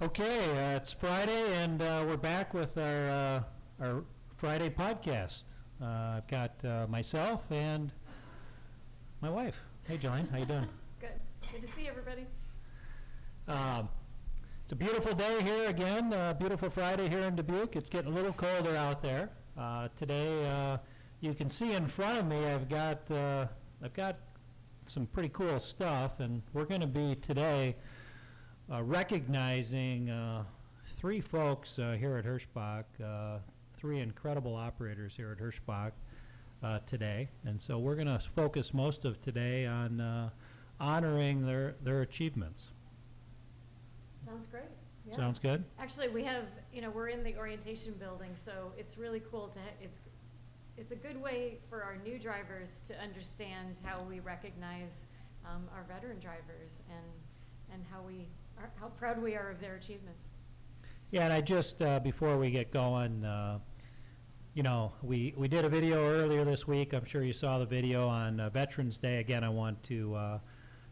Okay, it's Friday, and we're back with our Friday podcast. I've got myself and my wife. Hey, Jillian, how you doing? Good. Good to see everybody. It's a beautiful day here again. Beautiful Friday here in Dubuque. It's getting a little colder out there today. You can see in front of me. I've got some pretty cool stuff, and we're going to be today recognizing three folks here at Hirschbach, three incredible operators here at Hirschbach today. And so we're going to focus most of today on honoring their achievements. Sounds great. Yeah. Sounds good? Actually, we have, we're in the orientation building, so it's really cool to, it's a good way for our new drivers to understand how we recognize our veteran drivers and how proud we are of their achievements. Yeah, and I just, before we get going, we did a video earlier this week. I'm sure you saw the video on Veterans Day. Again, I want to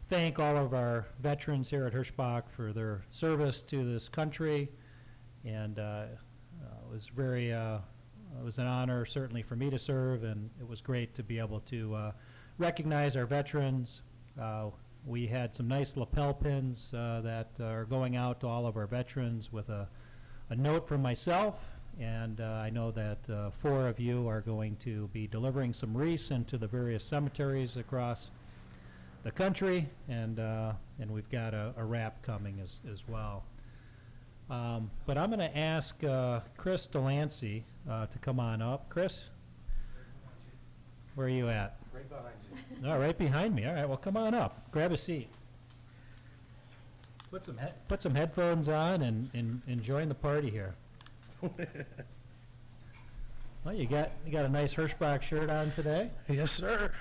thank all of our veterans here at Hirschbach for their service to this country. And it was it was an honor certainly for me to serve, and it was great to be able to recognize our veterans. We had some nice lapel pins that are going out to all of our veterans with a note from myself, and I know that 4 of you are going to be delivering some wreaths into the various cemeteries across the country, and we've got a wrap coming as well. But I'm going to ask Chris Delancey to come on up. Chris? Where are you at? Right behind you. All right, behind me. All right, well, come on up. Grab a seat. Put some headphones on and join the party here. Well, you got a nice Hirschbach shirt on today. Yes, sir.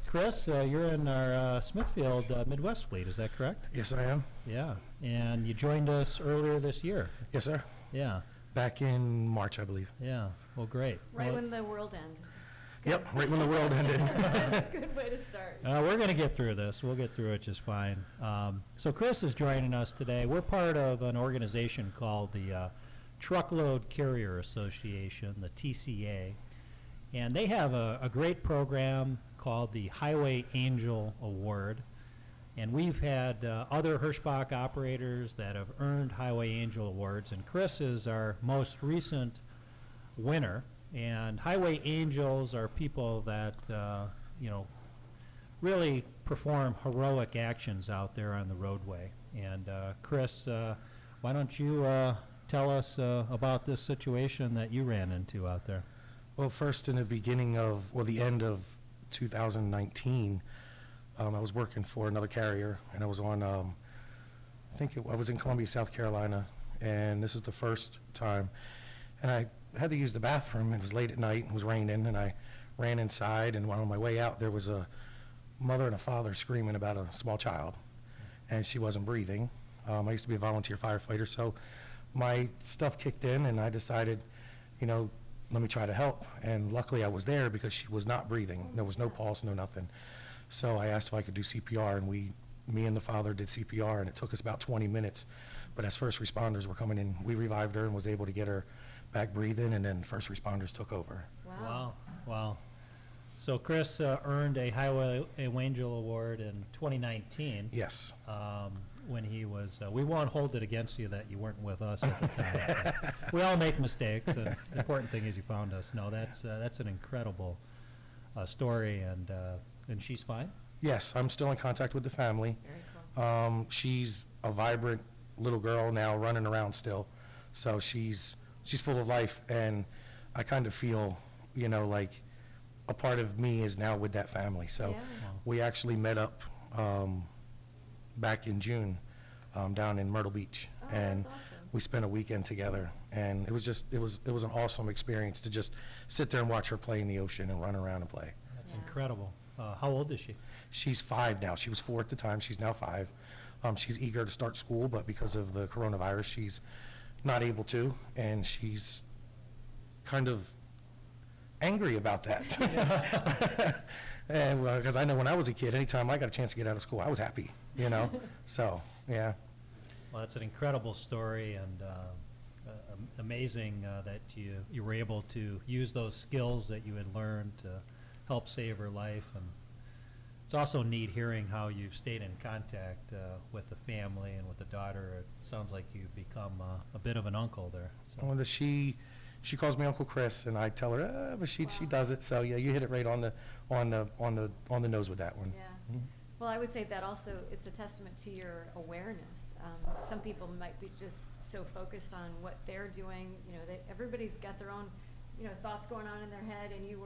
Chris, you're in our Smithfield Midwest fleet. Is that correct? Yes, I am. Yeah, and you joined us earlier this year. Yes, sir. Yeah. Back in March, I believe. Yeah. Well, great. Right well, when the world ended. Yep, right when the world ended. Good way to start. We're going to get through this. We'll get through it just fine. So Chris is joining us today. We're part of an organization called the Truckload Carrier Association, the TCA, and they have a great program called the Highway Angel Award. And we've had other Hirschbach operators that have earned Highway Angel Awards, and Chris is our most recent winner. And Highway Angels are people that, really perform heroic actions out there on the roadway. And Chris, why don't you tell us about this situation that you ran into out there? Well, first, in the the end of 2019, I was working for another carrier, and I was on, I was in Columbia, South Carolina, and this is the first time. And I had to use the bathroom. It was late at night, it was raining, and I ran inside, and on my way out, there was a mother and a father screaming about a small child, and she wasn't breathing. I used to be a volunteer firefighter, so my stuff kicked in, and I decided, let me try to help. And luckily I was there because she was not breathing. There was no pulse, no nothing. So I asked if I could do CPR, and me and the father did CPR, and it took us about 20 minutes. But as first responders were coming in, we revived her and was able to get her back breathing, and then first responders took over. Wow. So Chris earned a Highway Angel Award in 2019. Yes. When he was, we won't hold it against you that you weren't with us at the time. We all make mistakes, and the important thing is you found us. No, that's an incredible story, and she's fine? Yes, I'm still in contact with the family. Very cool. She's a vibrant little girl now, running around still. So she's full of life, and I kind of feel, like a part of me is now with that family. So Yeah. we actually met up back in June down in Myrtle Beach, Oh, and that's awesome. we spent a weekend together, and it was an awesome experience to just sit there and watch her play in the ocean and run around and play. That's Yeah. incredible. How old is she? She's 5 now. She was 4 at the time. She's now 5. She's eager to start school, but because of the coronavirus, she's not able to, and she's kind of angry about that. And because I know when I was a kid, anytime I got a chance to get out of school, I was happy, So, yeah. Well, that's an incredible story, and amazing that you were able to use those skills that you had learned to help save her life. And it's also neat hearing how you've stayed in contact with the family and with the daughter. It sounds like you've become a bit of an uncle there. So. Well, she calls me Uncle Chris, and I tell her, but she Wow. does it. So yeah, you hit it right on the nose with that one. Yeah. Well, I would say that also, it's a testament to your awareness. Some people might be just so focused on what they're doing, everybody's got their own, thoughts going on in their head, and you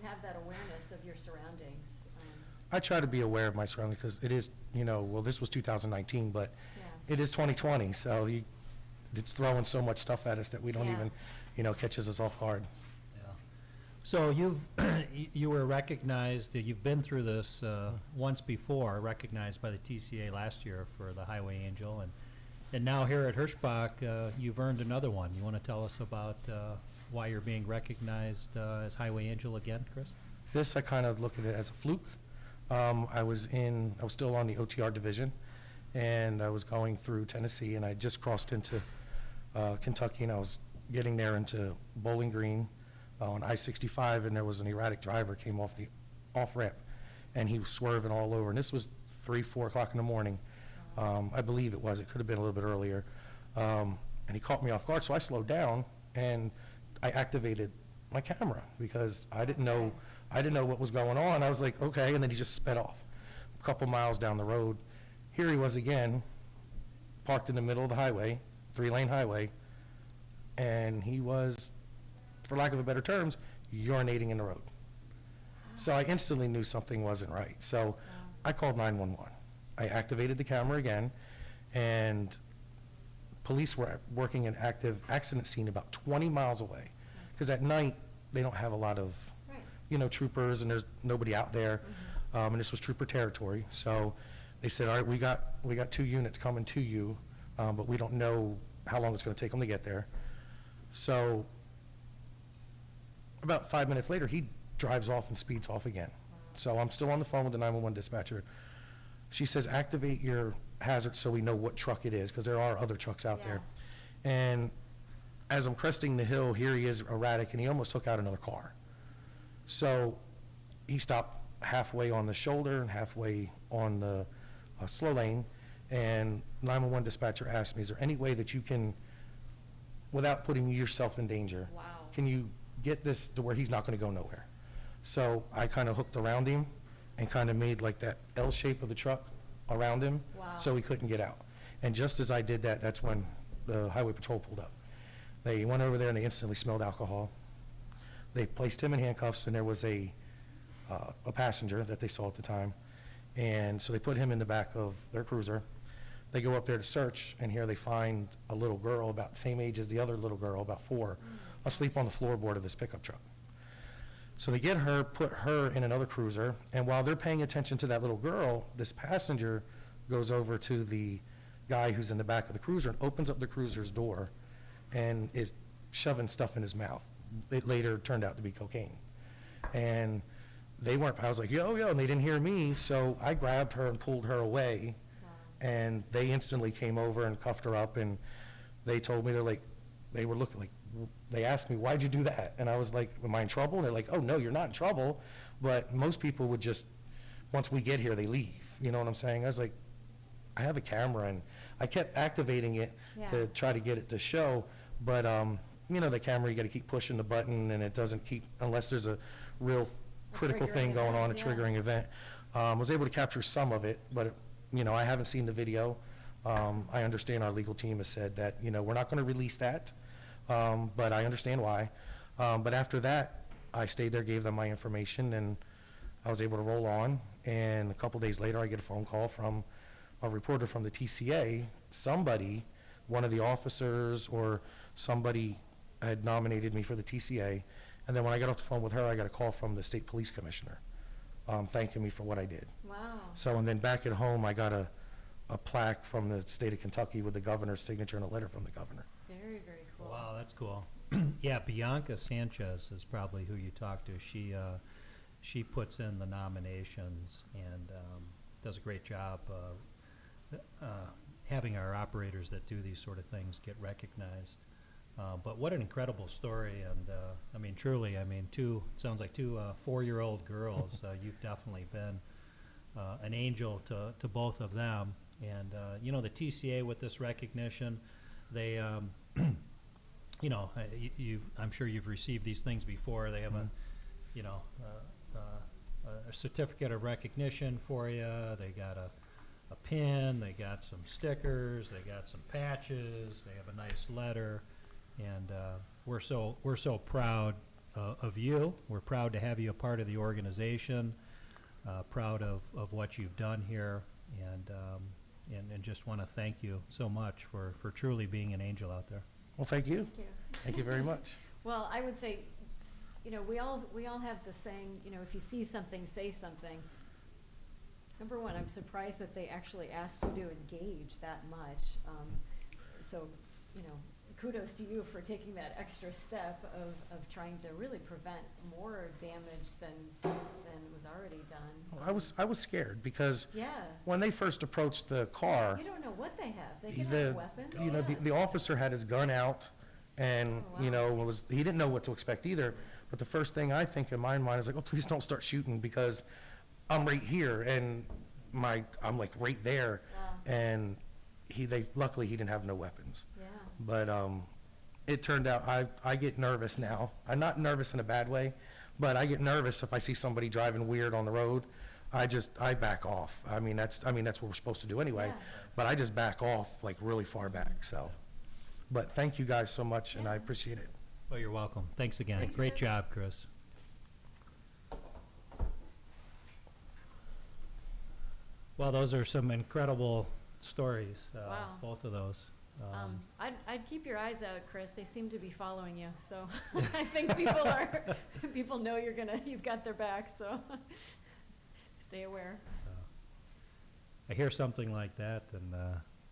have that awareness of your surroundings. I try to be aware of my surroundings because it is, well, this was 2019, but Yeah. it is 2020, so it's throwing so much stuff at us that we don't Yeah. even, catches us off guard. Yeah. So you were recognized, you've been through this once before, recognized by the TCA last year for the Highway Angel, and now here at Hirschbach, you've earned another one. You want to tell us about why you're being recognized as Highway Angel again, Chris? This, I kind of look at it as a fluke. I was still on the OTR division, and I was going through Tennessee, and I just crossed into Kentucky, and I was getting there into Bowling Green on I-65, and there was an erratic driver came off the off-ramp, and he was swerving all over, and this was 3, 4 o'clock in the morning. I believe it was. It could have been a little bit earlier. And he caught me off guard, so I slowed down, and I activated my camera because I didn't know what was going on. I was like, okay, and then he just sped off. A couple miles down the road, here he was again, parked in the middle of the highway, 3-lane highway, and he was, for lack of better terms, urinating in the road. So I instantly knew something wasn't right. So I called 911. I activated the camera again, and police were working an active accident scene about 20 miles away. Because at night, they don't have a lot of, Right. troopers, and there's nobody out there. And this was trooper territory. So they said, all right, we got 2 units coming to you, but we don't know how long it's going to take them to get there. So about 5 minutes later, he drives off and speeds off again. So I'm still on the phone with the 911 dispatcher. She says, activate your hazard so we know what truck it is, because there are other trucks out there. And as I'm cresting the hill, here he is erratic, and he almost took out another car. So he stopped halfway on the shoulder and halfway on the slow lane, and 911 dispatcher asked me, is there any way that you can, without putting yourself in danger, Wow. can you get this to where he's not going to go nowhere? So I kind of hooked around him and kind of made like that L shape of the truck around him. Wow. So he couldn't get out. And just as I did that, that's when the highway patrol pulled up. They went over there and they instantly smelled alcohol. They placed him in handcuffs, and there was a passenger that they saw at the time. And so they put him in the back of their cruiser. They go up there to search, and here they find a little girl about the same age as the other little girl, about 4, asleep on the floorboard of this pickup truck. So they get her, put her in another cruiser, and while they're paying attention to that little girl, this passenger goes over to the guy who's in the back of the cruiser and opens up the cruiser's door and is shoving stuff in his mouth. It later turned out to be cocaine. And they weren't, I was like, yo, and they didn't hear me, so I grabbed her and pulled her away, and they instantly came over and cuffed her up, and they told me, they were looking like, they asked me, why'd you do that? And I was like, am I in trouble? And they're like, oh, no, you're not in trouble. But most people would just, once we get here, they leave. You know what I'm saying? I was like, I have a camera, and I kept activating it to Yeah. try to get it to show. But, the camera, you got to keep pushing the button, and it doesn't keep, unless there's a real critical thing triggering going on, a event, yeah. triggering event. Was able to capture some of it, but, I haven't seen the video. I understand our legal team has said that, we're not going to release that. But I understand why. But after that, I stayed there, gave them my information, and I was able to roll on. And a couple days later, I get a phone call from a reporter from the TCA. Somebody, one of the officers or somebody had nominated me for the TCA. And then when I got off the phone with her, I got a call from the state police commissioner thanking me for what I did. Wow. So, and then back at home, I got a plaque from the state of Kentucky with the governor's signature and a letter from the governor. Very, very cool. Wow, that's cool. Yeah, Bianca Sanchez is probably who you talk to. She puts in the nominations and does a great job having our operators that do these sort of things get recognized. But what an incredible story, and I mean, truly, I mean, sounds like two 4-year-old girls. You've definitely been an angel to both of them. And you know, the TCA with this recognition, they, I'm sure you've received these things before. They have a certificate of recognition for you. They got a pin. They got some stickers. They got some patches. They have a nice letter. And we're so proud of you. We're proud to have you a part of the organization. Proud of what you've done here, and just want to thank you so much for truly being an angel out there. Well, thank you. Thank you. Thank you very much. Well, I would say, you know, we all have the saying, you know, if you see something, say something. Number one, I'm surprised that they actually asked you to engage that much. So, you know, kudos to you for taking that extra step of trying to really prevent more damage than was already done. Well, I was scared because Yeah. when they first approached the car, You don't know what they have. They could the have weapons. you know Yeah. the officer had his gun out, and Oh, wow. you know he didn't know what to expect either. But the first thing I think in my mind is like, oh, please don't start shooting because I'm right here and I'm like right there, Wow. and luckily he didn't have no weapons. Yeah. But it turned out I get nervous now. I'm not nervous in a bad way, but I get nervous if I see somebody driving weird on the road. I back off. I mean that's what we're supposed to do anyway. Yeah. But I just back off like really far back. So, but thank you guys so much, and I Yeah. appreciate it. Well, you're welcome. Thanks again. Thanks, Great Chris. job, Chris. Well, those are some incredible stories, Wow. both of those. I'd keep your eyes out, Chris. They seem to be following you, so I think people know you've got their back, so stay aware. I hear something like that, and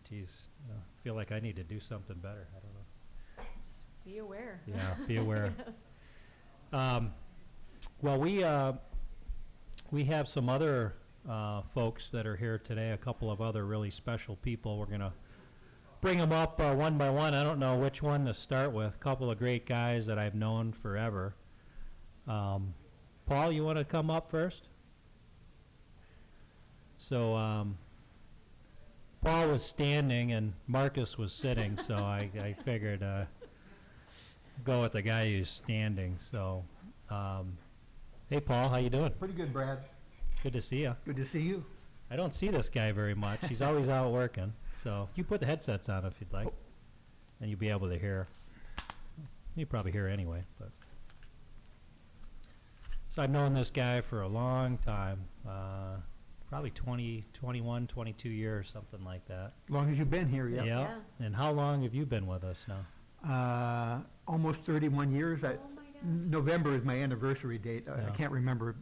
geez, I feel like I need to do something better. I don't know. Just be aware. Yeah, be aware. Yes. Well, we have some other folks that are here today, a couple of other really special people. We're going to bring them up one by one. I don't know which one to start with. A couple of great guys that I've known forever. Paul, you want to come up first? So Paul was standing and Marcus was sitting, so I figured go with the guy who's standing. So, hey, Paul, how you doing? Pretty good, Brad. Good to see you. Good to see you. I don't see this guy very much. He's always out working. So you put the headsets on if you'd like, and you'll be able to hear. You probably hear anyway. But so I've known this guy for a long time, probably 20, 21, 22 years, something like that. As long as you've been here, yeah. Yeah. And how long have you been with us now? Almost 31 years. Oh my gosh. November is my anniversary date. I Yeah. can't remember.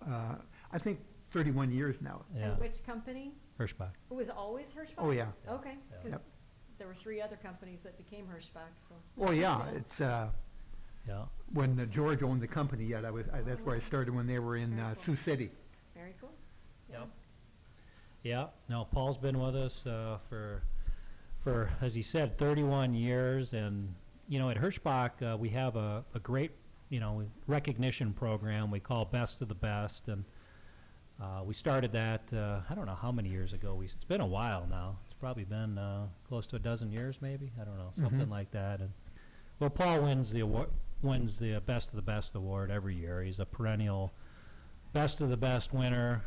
I think 31 years now. Yeah. And which company? Hirschbach. It was always Hirschbach? Oh, yeah. Okay, Yeah. because Yep. there were 3 other companies that became Hirschbach, so. Oh, yeah. It's Yeah. when George owned the company yet. That's where I started when they were in Very Sioux cool. City. Very cool. Yeah. Yep. Yeah. No, Paul's been with us for, as he said, 31 years. And, you know, at Hirschbach, we have a great, recognition program we call Best of the Best. And we started that, I don't know how many years ago. It's been a while now. It's probably been close to a dozen years, maybe. I don't know, something Mhm. like that. And well, Paul wins the award, wins the Best of the Best award every year. He's a perennial Best of the Best winner.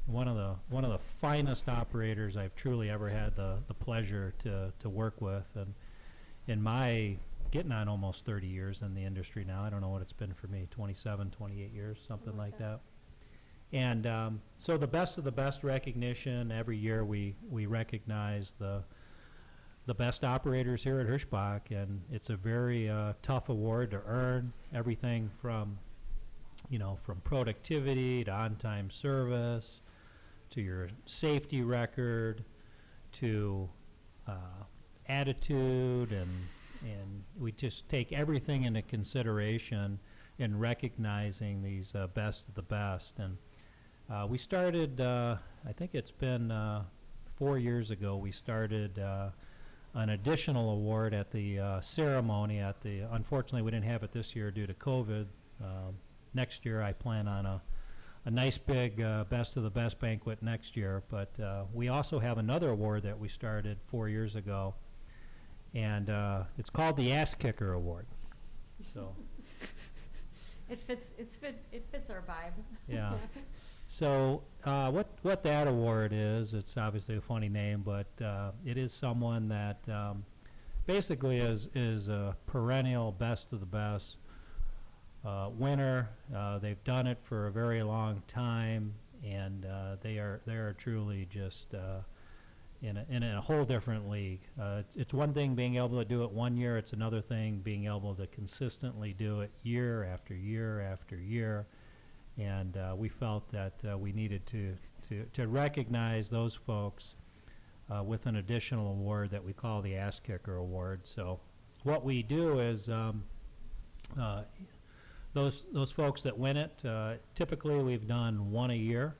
One of the finest operators I've truly ever had the pleasure to work with. And in my getting on almost 30 years in the industry now, I don't know what it's been for me, 27, 28 years, something like that. And so the Best of the Best recognition, every year we recognize the best operators here at Hirschbach, and it's a very tough award to earn. Everything from, from productivity to on-time service, to your safety record, to attitude, and we just take everything into consideration in recognizing these best of the best. And we started, I think it's been 4 years ago, we started an additional award at the ceremony unfortunately, we didn't have it this year due to COVID. Next year, I plan on a nice big Best of the Best banquet next year, but we also have another award that we started 4 years ago, and it's called the Ass Kicker Award. So, It fits our vibe. yeah. So what that award is, it's obviously a funny name, but it is someone that basically is a perennial Best of the Best winner. They've done it for a very long time, and they are truly just in a whole different league. It's one thing being able to do it 1 year. It's another thing being able to consistently do it year after year after year. And we felt that we needed to recognize those folks with an additional award that we call the Ass Kicker Award. So what we do is those folks that win it, typically we've done one a year.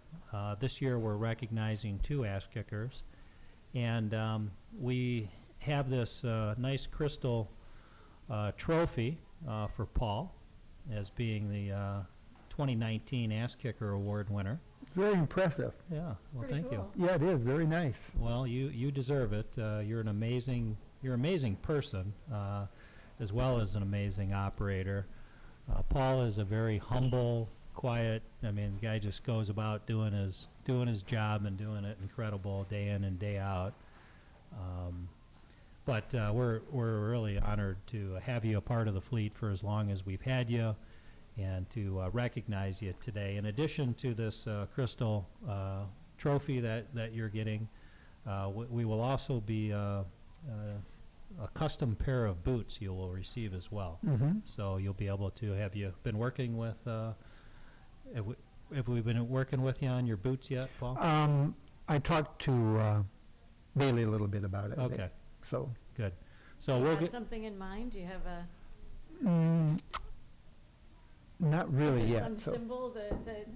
This year we're recognizing 2 ass kickers. And we have this nice crystal trophy for Paul as being the 2019 Ass Kicker Award winner. Very impressive. Yeah, well, pretty thank you. cool. Yeah, it is, very nice. Well, you deserve it. You're an amazing person, as well as an amazing operator. Paul is a very humble, quiet. I mean, the guy just goes about doing his job and doing it incredible day in and day out. But we're really honored to have you a part of the fleet for as long as we've had you, and to recognize you today. In addition to this crystal trophy that you're getting, we will also be a custom pair of boots you will receive as well. Mm-hmm. So you'll be able to, have you been working with, have we been working with you on your boots yet, Paul? I talked to Bailey a little bit about it. Okay, So, good. So Do you we'll have get, something in mind? Do you have a, not is really there yet. some So symbol that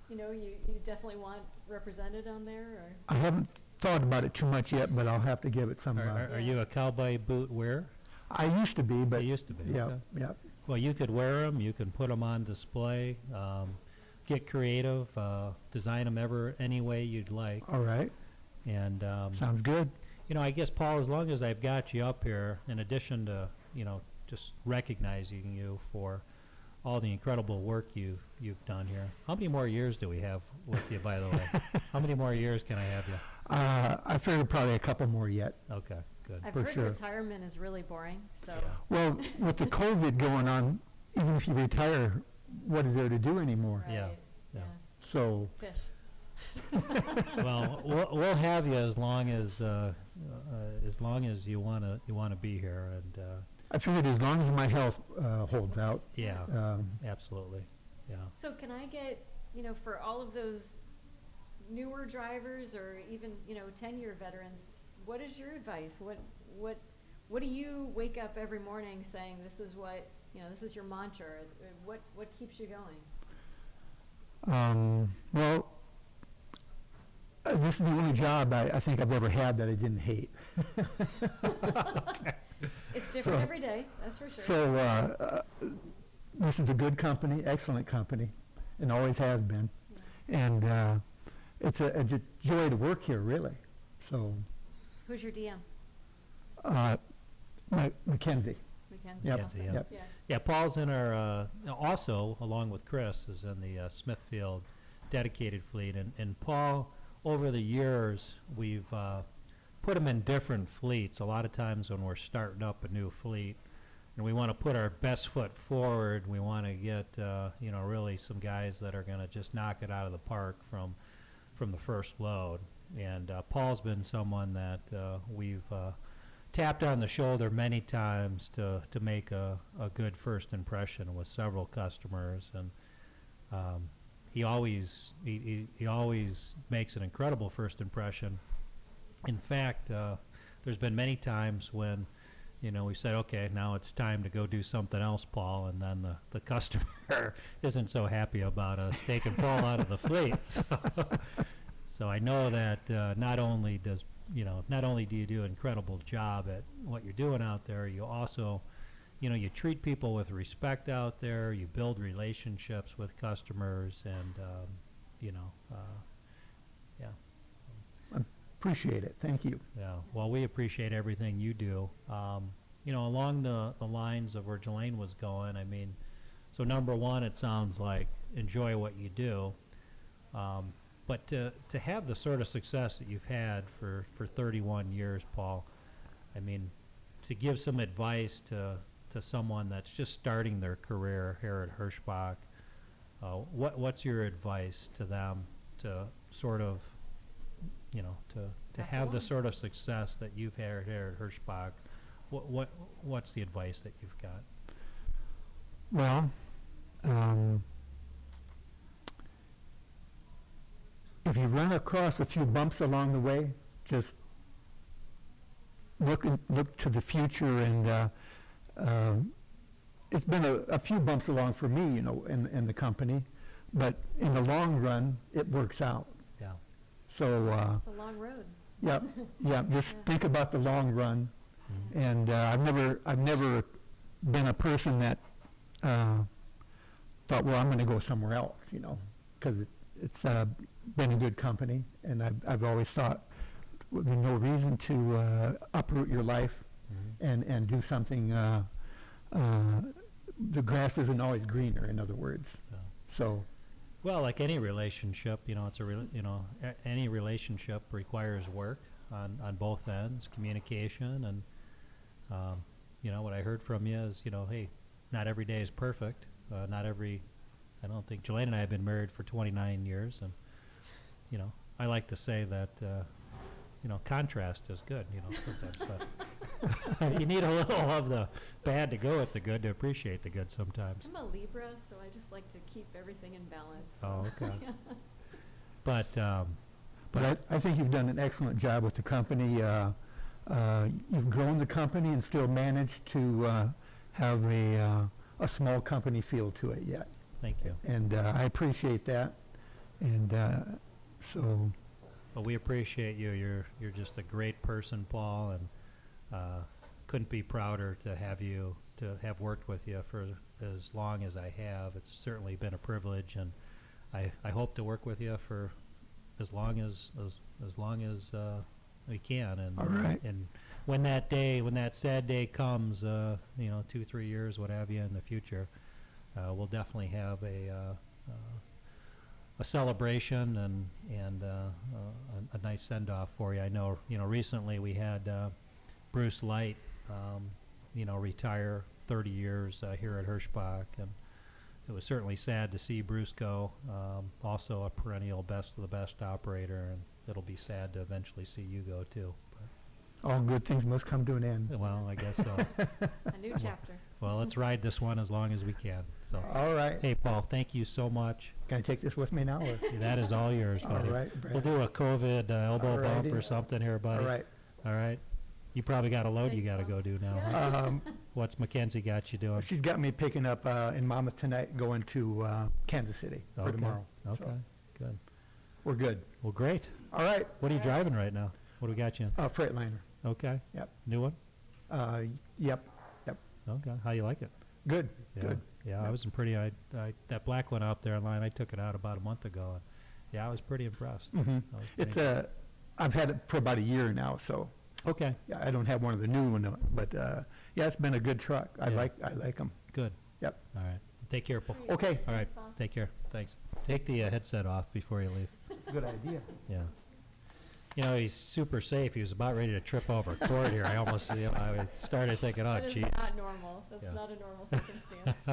you definitely want represented on there, or? I haven't thought about it too much yet, but I'll have to give it some. are you a cowboy boot wearer? I used to be, but You used to be, yeah, okay. yeah. Well, you could wear them, you can put them on display, get creative, design them any way you'd like. All right, And, sounds good. I guess, Paul, as long as I've got you up here, in addition to, just recognizing you for all the incredible work you've done here. How many more years do we have with you, by the way? How many more years can I have you? I figured probably a couple more yet. Okay, good. I've For heard sure. retirement is really boring, so. Well, with the COVID going on, even if you retire, what is there to do anymore? Yeah, Right, yeah. So, Fish. Well, we'll have you as long as you wanna be here, and I figured as long as my health holds out, yeah, um, absolutely, yeah. So can I get, for all of those newer drivers or even, 10-year veterans, what is your advice? What do you wake up every morning saying, this is what, this is your mantra? What keeps you going? well, this is the only job I think I've ever had that I didn't hate. It's different So- every day, that's for sure. So, this is a good company, excellent company, and always has been. Yeah. And it's a joy to work here, really. So, Who's your DM? Mackenzie. Mackenzie? Yep. Awesome. Yep. Yeah. Yeah, Paul's in our, also, along with Chris, is in the Smithfield dedicated fleet. And Paul, over the years, we've put him in different fleets. A lot of times when we're starting up a new fleet, and we want to put our best foot forward, we want to get, really some guys that are going to just knock it out of the park from the first load. And Paul's been someone that we've tapped on the shoulder many times to make a good first impression with several customers, and he always makes an incredible first impression. In fact, there's been many times when we said, okay, now it's time to go do something else, Paul, and then the customer isn't so happy about us taking Paul out of the fleet. So I know that not only do you do an incredible job at what you're doing out there, you also, you treat people with respect out there, you build relationships with customers, and, yeah. Appreciate it. Thank you. Yeah, well, we appreciate everything you do. Along the lines of where Jelaine was going, I mean, so number one, it sounds like enjoy what you do. But to have the sort of success that you've had for 31 years, Paul, I mean, to give some advice to someone that's just starting their career here at Hirschbach, what's your advice to them to sort of, to Pass have the along. sort of success that you've had here at Hirschbach? What's the advice that you've got? Well, if you run across a few bumps along the way, just look to the future, and it's been a few bumps along for me, in the company, but in the long run, it works out. Yeah. So, The long road. yeah, just Yeah. think about the long run. Mhm. And I've never been a person that thought, well, I'm going to go somewhere else, because it's been a good company, and I've always thought there's no reason to uproot your life Mhm. and do something. The grass isn't always greener, in other words. Yeah. So, Well, like any relationship, any relationship requires work on both ends, communication, and what I heard from you is, hey, not every day is perfect. I don't think Jelaine and I have been married for 29 years, and I like to say that contrast is good, sometimes, but you need a little of the bad to go with the good to appreciate the good sometimes. I'm a Libra, so I just like to keep everything in balance. Oh, okay. But but I think you've done an excellent job with the company. You've grown the company and still managed to have a small company feel to it yet. thank you. And I appreciate that. And so, Well, we appreciate you. You're just a great person, Paul, and couldn't be prouder to have worked with you for as long as I have. It's certainly been a privilege, and I hope to work with you for as long as we can. And All right. And when that sad day comes, 2-3 years, what have you, in the future, we'll definitely have a celebration and a nice send-off for you. I know, recently we had Bruce Light, retire 30 years here at Hirschbach, and it was certainly sad to see Bruce go. Also a perennial best of the best operator, and it'll be sad to eventually see you go too. all good things must come to an end. But, well, I guess so. A new chapter. Well, let's ride this one as long as we can. So, All right. hey, Paul, thank you so much. Can I take this with me now? Or? That is all yours, All buddy. right, Brad. We'll do a COVID elbow bump Alrighty. or something here, buddy. All right. All right. You probably got a load you Thanks, got to Paul. go do now. Yeah. huh? What's Mackenzie got you doing? She's got me picking up in Monmouth tonight, going to Kansas City for Okay. tomorrow. Okay, So good. we're good. Well, great. All right. What are you Alright. driving right now? What do we got you in? Freightliner. Okay. Yep. New one? Yep. Okay. How you like it? Good. Yeah. Good. Yeah, I Yep. was that black one out there online, I took it out about a month ago. And yeah, I was pretty impressed. hmm I was It's pretty- I've had it for about a year now, so Okay, yeah, I don't have one of the new ones, but yeah, it's been a good truck. I Yeah. like them. good. Yep. All right. Take care, Paul. Okay. All right. Thanks, Paul. Take care. Thanks. Take the headset off before you leave. Good idea. Yeah. He's super safe. He was about ready to trip over a cord here. I almost, I started thinking, oh, That is geez. not normal. That's Yeah. not a normal circumstance.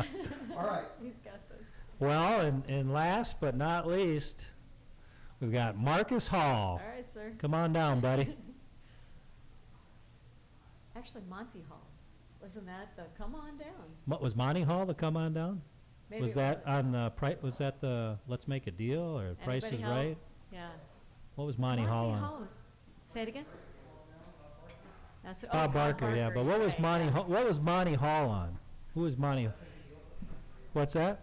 All right. He's got this. Well, and last but not least, we've got Marcus Hall. All right, sir. Come on down, buddy. Actually, Monty Hall. Wasn't that the come on down? What was Monty Hall the come on down? Maybe Was it that on the was that the Let's Make a Deal or Price Anybody is help? Right? Yeah. What was Monty Hall on? was- Say it again. That's Bob Barker, yeah. But what was right, Monty? yeah. What was Monty Hall on? Who was Monty? What's that?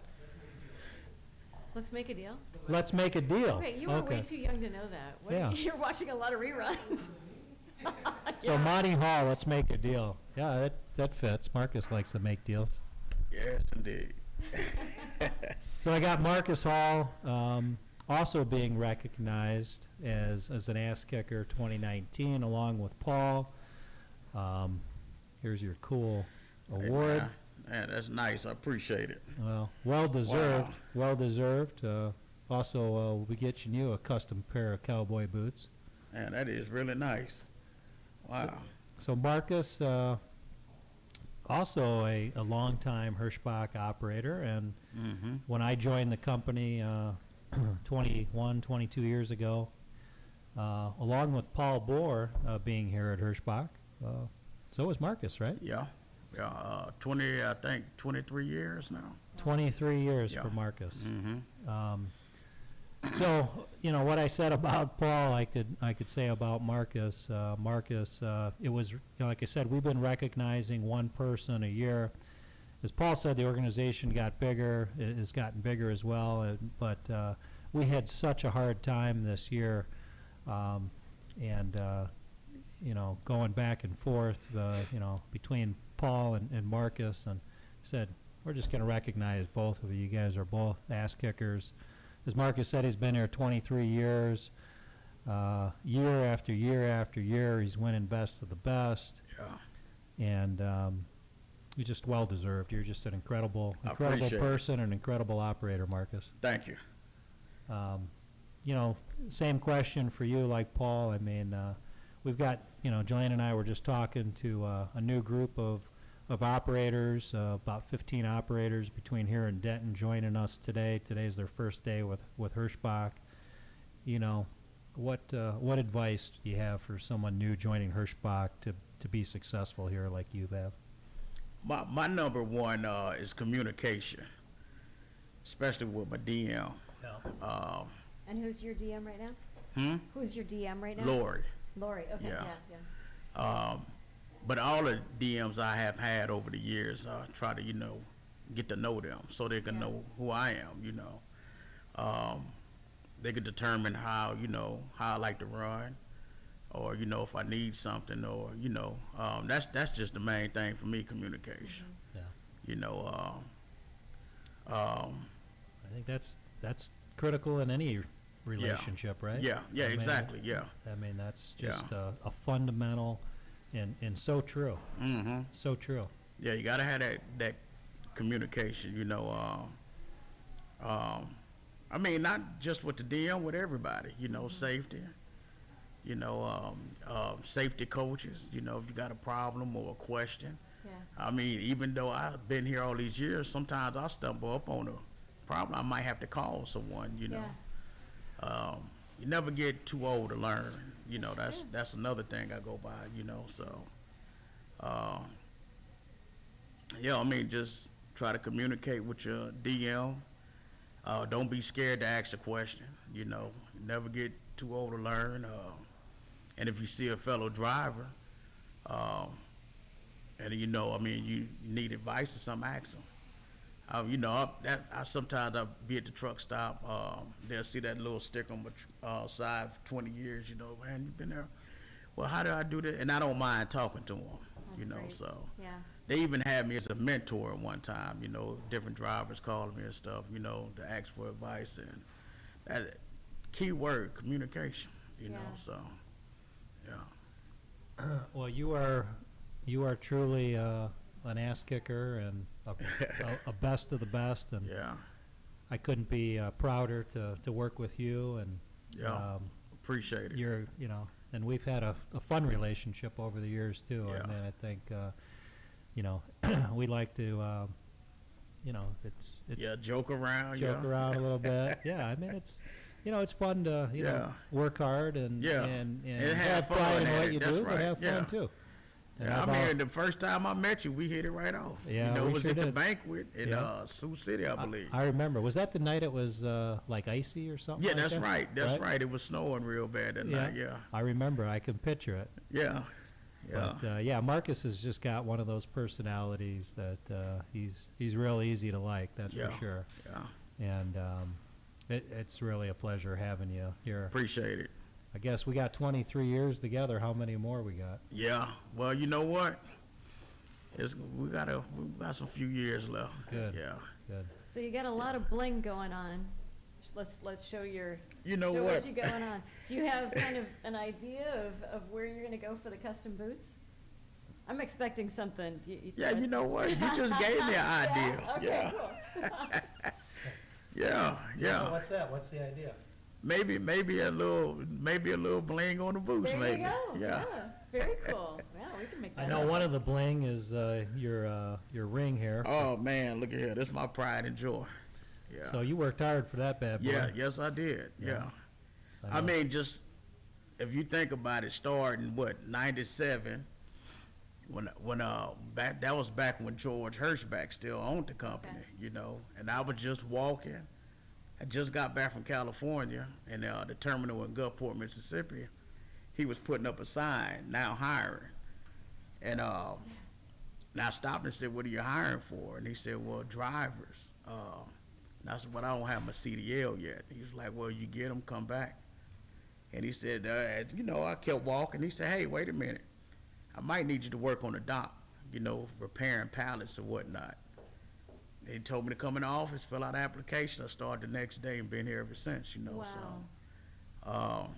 Let's make a deal. Let's make a deal. Okay, you were way too young to know that. What, Yeah. You're watching a lot of reruns. So Yeah. Monty Hall, let's make a deal. Yeah, that fits. Marcus likes to make deals. Yes, indeed. So I got Marcus Hall also being recognized as an ass kicker 2019, along with Paul. Here's your cool award. Man, that's nice. I appreciate it. Well deserved. Wow. Well deserved. Also, we'll be getting you a custom pair of cowboy boots. Man, that is really nice. Wow. So Marcus, also a longtime Hirschbach operator, and Mm-hmm. when I joined the company 22 years ago, along with Paul Bohr being here at Hirschbach, so was Marcus, right? Yeah. Yeah. 23 years now. 23 years Yeah. for Marcus. Mm-hmm. So, what I said about Paul, I could say about Marcus. Marcus, it was, like I said, we've been recognizing one person a year. As Paul said, the organization got bigger. It has gotten bigger as well. But we had such a hard time this year, and going back and forth, between Paul and Marcus, and said, we're just going to recognize both of you. You guys are both ass kickers. As Marcus said, he's been here 23 years. Year after year after year, he's winning best of the best. Yeah. And you're just well-deserved. You're just an incredible I appreciate it. person, an incredible operator, Marcus. Thank you. Same question for you like Paul. I mean, we've got, Joanne and I were just talking to a new group of operators, about 15 operators between here and Denton joining us today. Today's their first day with Hirschbach. What advice do you have for someone new joining Hirschbach to be successful here like you have? My number one is communication, especially with my DM. And who's your DM right now? Who's your DM right now? Lord. Lori, okay, Yeah. yeah. But all the DMs I have had over the years, I try to, get to know them so they can Yeah. know who I am, They could determine how I like to run, or, if I need something, or, that's just the main thing for me, communication. Yeah. I think that's critical in any relationship, right? Yeah, I mean, exactly, yeah. I mean, that's Yeah. just a fundamental and so true. Mm-hmm. So true. Yeah, you gotta have that communication, I mean, not just with the DM, with everybody, safety, safety coaches, if you got a problem or a question. Yeah. I mean, even though I've been here all these years, sometimes I stumble up on a problem. I might have to call someone, Yeah. You never get too old to learn, That's true. that's another thing I go by, so, I mean, just try to communicate with your DM. Don't be scared to ask a question, never get too old to learn. And if you see a fellow driver, and I mean, you need advice or something, ask them. I sometimes I'll be at the truck stop, they'll see that little sticker on my side for 20 years, man, you've been there. Well, how do I do that? And I don't mind talking to them, That's great. so. Yeah. They even had me as a mentor at one time, different drivers calling me and stuff, to ask for advice. And that key word, communication, Yeah. so, yeah. Well, you are truly an ass kicker and a best of the best, and Yeah, I couldn't be prouder to work with you. And yeah, appreciate it. you're, and we've had a fun relationship over the years too. Yeah. I mean, I think, we like to, it's Yeah, joke around, joke yeah. around a little bit. Yeah, I mean, it's fun to, Yeah. work hard and Yeah. and And have have fun pride in at what it. you That's do, but right. have fun Yeah. too. And Yeah, I've I al- mean, the first time I met you, we hit it right off. Yeah, it we was sure at the did. banquet in Yeah. Sioux City, I believe. I remember. Was that the night it was like icy or something? Yeah, like that's that? right. That's right. It was snowing real bad that night. Yeah, I remember. I can picture it. yeah, yeah. But Marcus has just got one of those personalities that he's real easy to like. That's Yeah. for sure. Yeah. And It's really a pleasure having you here. Appreciate it. I guess we got 23 years together. How many more we got? Yeah. Well, you know what? We got some few years left. Good. Yeah. Good. So you got a lot of bling going on. Let's show your, You know show what? you going on. Do you have kind of an idea of where you're gonna go for the custom boots? I'm expecting something. Yeah, you know what? You just gave me an idea. Yeah? Okay, Yeah. cool. Yeah. What's that? What's the idea? Maybe a little bling on the boots, There maybe. you go. Yeah. Very cool. Yeah, we can make that I know happen. one of the bling is your ring here. Oh man, look at here. This is my pride and joy. Yeah. So you worked hard for that bad boy. Yeah, yes I did. Yeah. I know. mean, just if you think about it, starting what, 97, when back, that was back when George Hirschback still owned the company, Okay. you know, and I was just walking. I just got back from California, and the terminal in Gulfport, Mississippi, he was putting up a sign, now hiring. And I stopped and said, "What are you hiring for?" And he said, "Well, drivers." And I said, "Well, I don't have my CDL yet." He was like, "Well, you get them, come back." And he said, you know, I kept walking. He said, "Hey, wait a minute. I might need you to work on the dock, you know, repairing pallets or whatnot." They told me to come in the office, fill out an application. I started the next day and been here ever since, you know. Wow. So,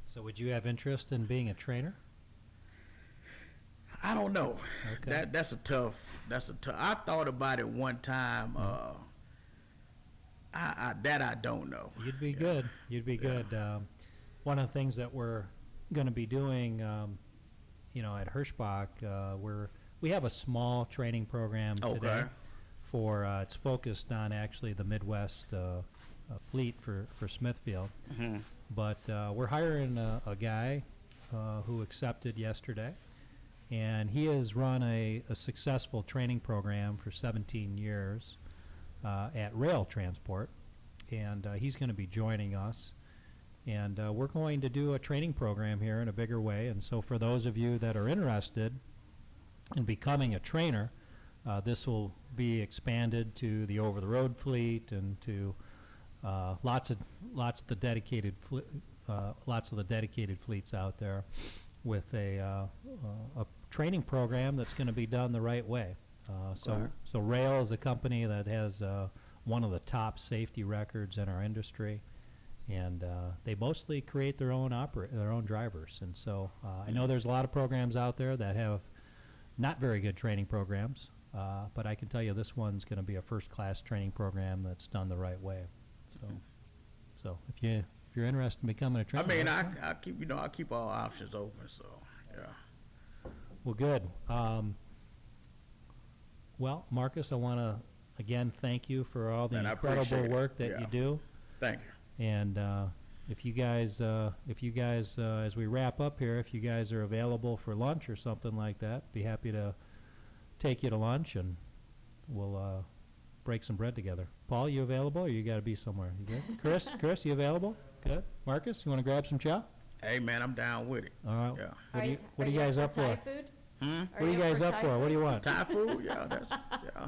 So would you have interest in being a trainer? I don't know. Okay. That's a tough. I thought about it one time. I don't know. You'd be Yeah. good. You'd be Yeah. good. One of the things that we're going to be doing, you know, at Hirschbach, we have a small training program today. Okay. It's focused on actually the Midwest fleet for Smithfield. Mhm. But we're hiring a guy who accepted yesterday, and he has run a successful training program for 17 years at Rail Transport, and he's going to be joining us. And we're going to do a training program here in a bigger way. And so for those of you that are interested in becoming a trainer, this will be expanded to the over-the-road fleet and to lots of the dedicated fleets out there, with a training program that's going to be done the right way. Okay. So Rail is a company that has one of the top safety records in our industry, and they mostly create their own drivers. And so I know there's a lot of programs out there that have not very good training programs, but I can tell you this one's going to be a first-class training program that's done the right way. So if you're interested in becoming a I trainer, mean, let us know. I keep all options open. So yeah. Well, good. Well, Marcus, I want to again thank you for all the Man, I incredible appreciate it. work that Yeah. you do. Thank you. And if you guys, as we wrap up here, if you guys are available for lunch or something like that, be happy to take you to lunch, and we'll break some bread together. Paul, you available, or you got to be somewhere? You good? Chris, you available? Good. Marcus, you want to grab some chow? Hey man, I'm down with it. All right. Yeah. What are you guys up for? Thai food? What are you guys up for? What do you want? Thai food? Yeah, that's yeah.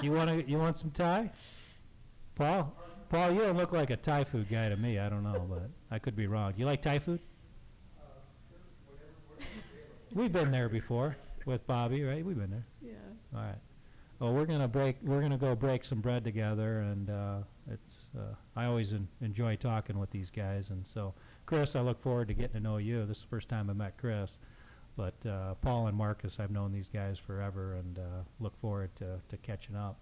You want some Thai? Paul, you don't look like a Thai food guy to me. I don't know, but I could be wrong. You like Thai food? We've been there before with Bobby, right? We've been there. Yeah. All right. Well, we're gonna go break some bread together, and I always enjoy talking with these guys. And so, Chris, I look forward to getting to know you. This is the first time I met Chris, but Paul and Marcus, I've known these guys forever, and look forward to catching up.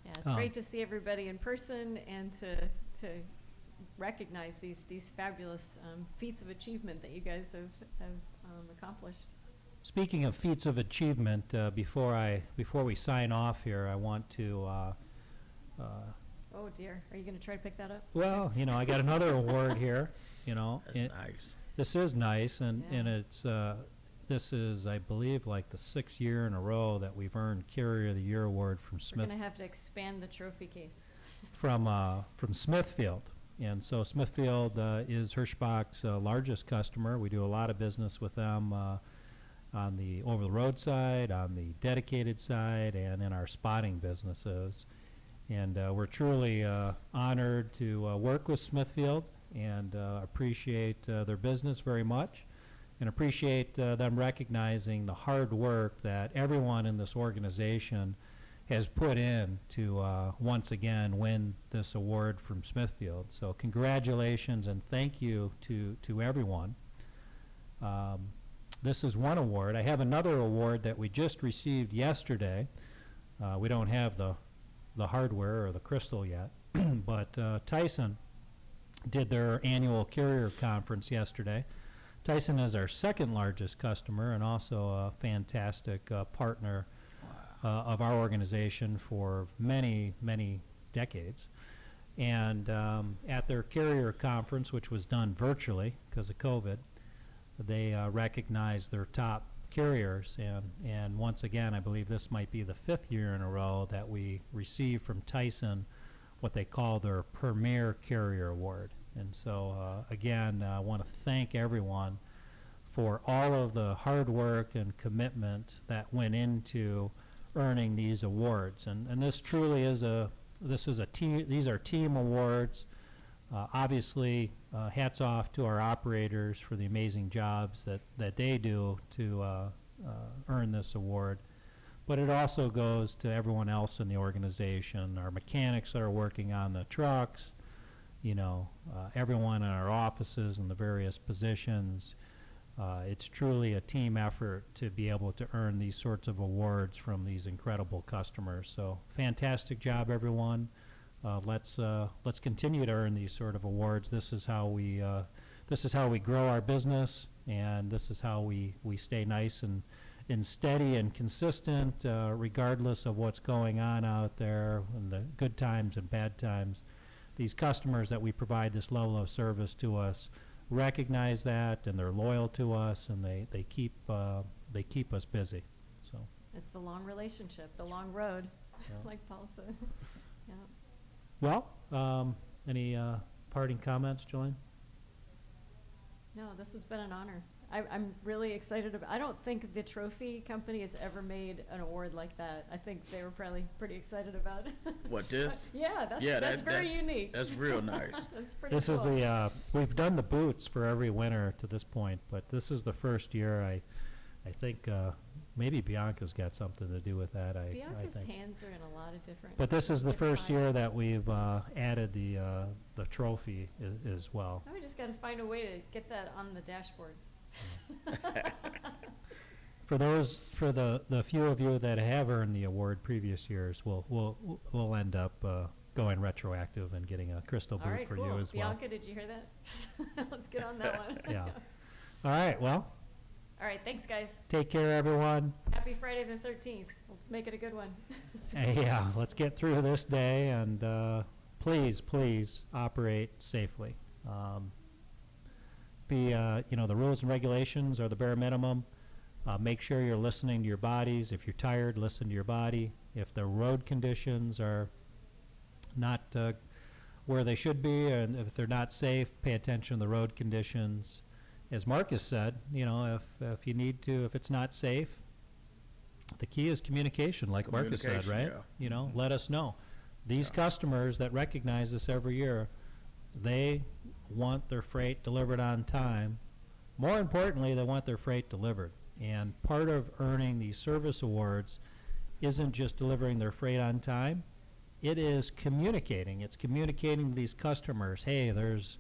Yeah, it's great to see everybody in person and to recognize these fabulous feats of achievement that you guys have accomplished. Speaking of feats of achievement, before we sign off here, I want to. Oh dear, are you going to try to pick that up? Well, I got another award here. That's nice. This is nice, and Yeah. this is, I believe, like the 6th year in a row that we've earned Carrier of the Year award from We're Smith going to have to expand the trophy case. from Smithfield. And so Smithfield is Hirschbach's largest customer. We do a lot of business with them on the over-the-road side, on the dedicated side, and in our spotting businesses. And we're truly honored to work with Smithfield and appreciate their business very much, and appreciate them recognizing the hard work that everyone in this organization has put in to once again win this award from Smithfield. So congratulations and thank you to everyone. This is one award. I have another award that we just received yesterday. We don't have the hardware or the crystal yet, but Tyson did their annual carrier conference yesterday. Tyson is our second largest customer and also a fantastic partner of our organization for many, many decades. And at their carrier conference, which was done virtually because of COVID, they recognized their top carriers. And once again, I believe this might be the 5th year in a row that we received from Tyson what they call their Premier Carrier Award. And so, again, I want to thank everyone for all of the hard work and commitment that went into earning these awards. And this truly is these are team awards. Obviously, hats off to our operators for the amazing jobs that they do to earn this award. But it also goes to everyone else in the organization, our mechanics that are working on the trucks, everyone in our offices and the various positions. It's truly a team effort to be able to earn these sorts of awards from these incredible customers. So fantastic job, everyone. Let's continue to earn these sort of awards. This is how we grow our business, and this is how we stay nice and steady and consistent, regardless of what's going on out there in the good times and bad times. These customers that we provide this level of service to us recognize that, and they're loyal to us, and they keep us busy. So It's the long relationship, the long road, Yeah. like Paul said. Yeah. well, any parting comments, Jolene? No, this has been an honor. I'm really excited about. I don't think the trophy company has ever made an award like that. I think they were probably pretty excited about it. What, this? Yeah, that's Yeah, that's very unique. That's real nice. That's pretty This cool. is the we've done the boots for every winner to this point, but this is the first year. I think maybe Bianca's got something to do with that. I Bianca's think. hands are in a lot of different. But this is the different first pies. year that we've added the trophy as well. Now we just got to find a way to get that on the dashboard. For the few of you that have earned the award previous years, we'll end up going retroactive and getting a crystal All boot right, for cool. you as well. Bianca, did you hear that? Let's get on that one. Yeah. All right. Well, All right, thanks, guys. take care, everyone. Happy Friday the 13th. Let's make it a good one. Yeah, let's get through this day, and please operate safely. The rules and regulations are the bare minimum. Make sure you're listening to your bodies. If you're tired, listen to your body. If the road conditions are not where they should be, and if they're not safe, pay attention to the road conditions. As Marcus said, if you need to, if it's not safe, the key is communication, like Marcus said, right? Yeah. Let us know. These customers that recognize us every year, they want their freight delivered on time. More importantly, they want their freight delivered. And part of earning these service awards isn't just delivering their freight on time. It is communicating. It's communicating to these customers, hey, there's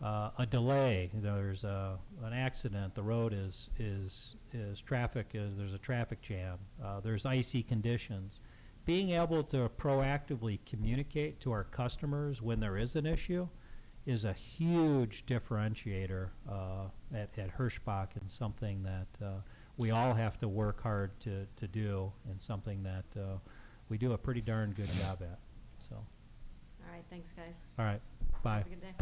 a delay, there's an accident, the road is traffic, there's a traffic jam, there's icy conditions. Being able to proactively communicate to our customers when there is an issue is a huge differentiator at Hirschbach, and something that we all have to work hard to do, and something that we do a pretty darn good job at. So, All right, thanks, guys. all right, bye. Have a good day.